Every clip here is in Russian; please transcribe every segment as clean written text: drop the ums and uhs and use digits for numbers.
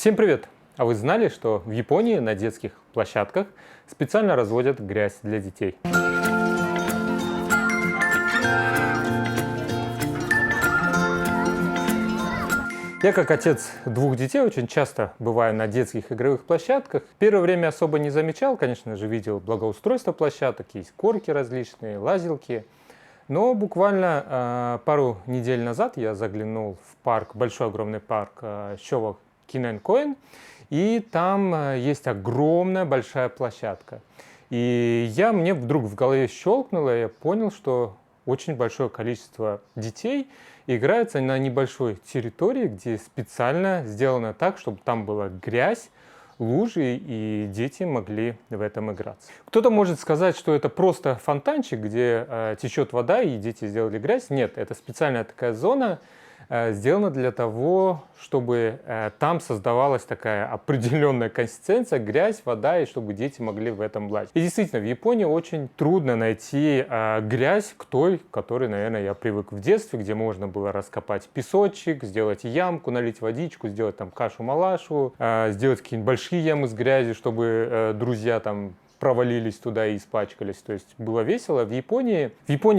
Всем привет! А вы знали, что в Японии на детских площадках специально разводят грязь для детей? Я, как отец двух детей, очень часто бываю на детских игровых площадках. Первое время особо не замечал, конечно же, видел благоустройство площадок, есть горки различные, лазилки. Но буквально пару недель назад я заглянул в парк, большой огромный парк Showa Kinenkoen, и там есть огромная большая площадка. И мне вдруг в голове щелкнуло, и я понял, что очень большое количество детей играется на небольшой территории, где специально сделано так, чтобы там была грязь, лужи, и дети могли в этом играться. Кто-то может сказать, что это просто фонтанчик, где течет вода, и дети сделали грязь. Нет, это специальная такая зона, сделана для того, чтобы там создавалась такая определенная консистенция, грязь, вода, и чтобы дети могли в этом лазить. И действительно, в Японии очень трудно найти грязь к той, к которой, наверное, я привык в детстве, где можно было раскопать песочек, сделать ямку, налить водичку, сделать там кашу-малашу, сделать какие-нибудь большие ямы с грязью, чтобы друзья там провалились туда и испачкались. То есть было весело. В Японии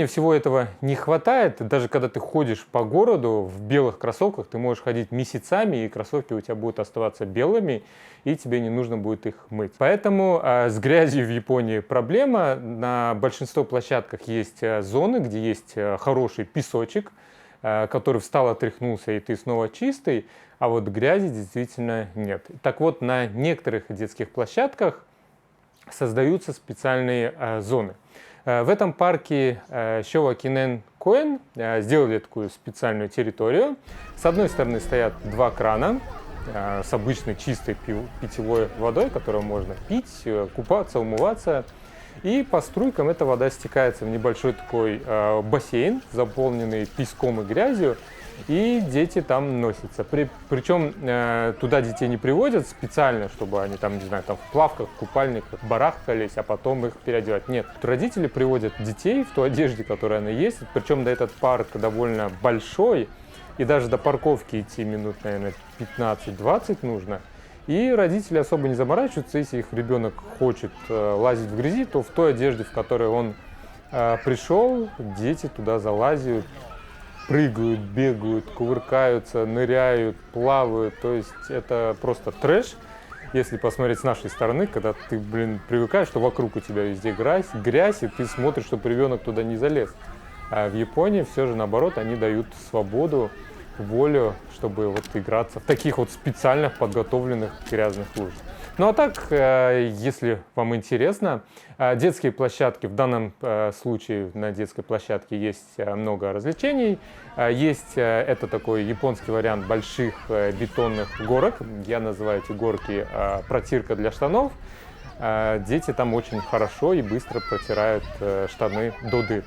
всего этого не хватает. Даже когда ты ходишь по городу в белых кроссовках, ты можешь ходить месяцами, и кроссовки у тебя будут оставаться белыми, и тебе не нужно будет их мыть. Поэтому с грязью в Японии проблема. На большинстве площадках есть зоны, где есть хороший песочек, который встал, отряхнулся, и ты снова чистый, а вот грязи действительно нет. Так вот, на некоторых детских площадках создаются специальные зоны. В этом парке Showa Kinenkoen сделали такую специальную территорию. С одной стороны стоят два крана с обычной чистой питьевой водой, которую можно пить, купаться, умываться. И по струйкам эта вода стекается в небольшой такой бассейн, заполненный песком и грязью. И дети там носятся. Причем туда детей не приводят специально, чтобы они там, не знаю, там в плавках, в купальниках барахтались, а потом их переодевать. Нет, родители приводят детей в той одежде, которая она есть. Причем до этот парк довольно большой, и даже до парковки идти минут, наверное, 15-20 нужно. И родители особо не заморачиваются, если их ребенок хочет лазить в грязи, то в той одежде, в которой он пришел, дети туда залазят, прыгают, бегают, кувыркаются, ныряют, плавают. То есть это просто трэш, если посмотреть с нашей стороны, когда ты, привыкаешь, что вокруг у тебя везде грязь, и ты смотришь, чтобы ребенок туда не залез. А в Японии все же наоборот, они дают свободу, волю, чтобы вот играться в таких вот специальных подготовленных грязных лужах. Ну а так, если вам интересно, детские площадки, в данном случае на детской площадке есть много развлечений. Есть это такой японский вариант больших бетонных горок. Я называю эти горки протирка для штанов. Дети там очень хорошо и быстро протирают штаны до дыр.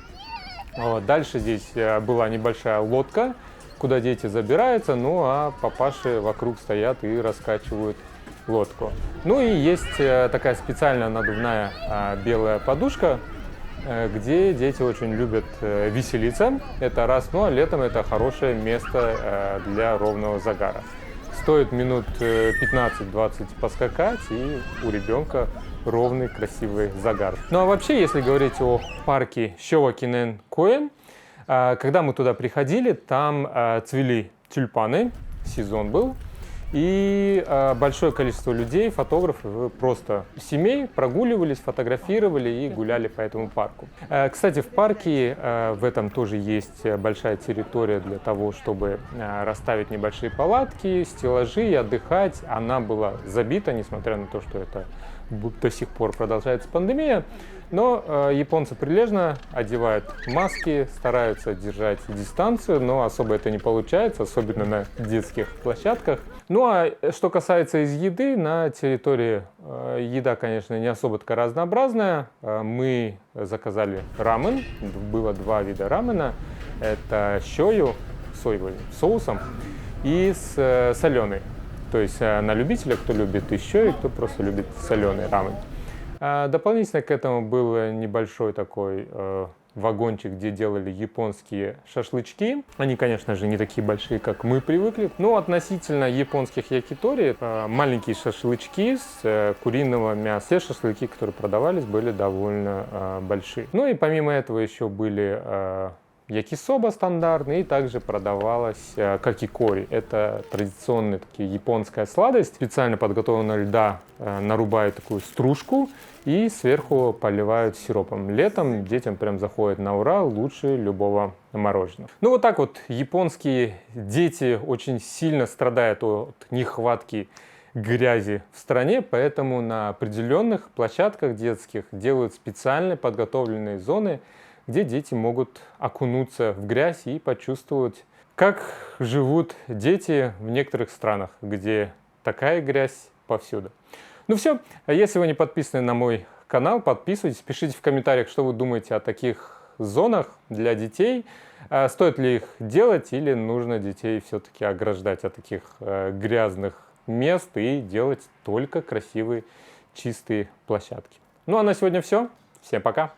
Дальше здесь была небольшая лодка, куда дети забираются, ну а папаши вокруг стоят и раскачивают лодку. Ну и есть такая специальная надувная белая подушка, где дети очень любят веселиться. Это раз, ну а летом это хорошее место для ровного загара. Стоит минут 15-20 поскакать, и у ребенка ровный красивый загар. Ну а вообще, если говорить о парке Showa Kinenkoen, когда мы туда приходили, там цвели тюльпаны, сезон был, и большое количество людей, фотографов, просто семей прогуливались, фотографировали и гуляли по этому парку. Кстати, в парке в этом тоже есть большая территория для того, чтобы расставить небольшие палатки, стеллажи и отдыхать. Она была забита, несмотря на то, что это до сих пор продолжается пандемия. Но японцы прилежно одевают маски, стараются держать дистанцию, но особо это не получается, особенно на детских площадках. Ну а что касается из еды, на территории еда, конечно, не особо такая разнообразная. Мы заказали рамен, было два вида рамена. Это шою, соевым соусом, и с соленый. То есть на любителя, кто любит еще, и кто просто любит соленый рамен. Дополнительно к этому был небольшой такой вагончик, где делали японские шашлычки. Они, конечно же, не такие большие, как мы привыкли, но относительно японских якитори, маленькие шашлычки с куриного мяса. Все шашлыки, которые продавались, были довольно большие. Ну и помимо этого еще были якисоба стандартный, и также продавалась какикори. Это традиционная японская сладость. Специально подготовленного льда нарубают такую стружку и сверху поливают сиропом. Летом детям прям заходит на ура, лучше любого мороженого. Ну вот так вот японские дети очень сильно страдают от нехватки грязи в стране, поэтому на определенных площадках детских делают специально подготовленные зоны, где дети могут окунуться в грязь и почувствовать, как живут дети в некоторых странах, где такая грязь повсюду. Ну все, если вы не подписаны на мой канал, подписывайтесь, пишите в комментариях, что вы думаете о таких зонах для детей. Стоит ли их делать или нужно детей все-таки ограждать от таких грязных мест и делать только красивые, чистые площадки. Ну а на сегодня все. Всем пока!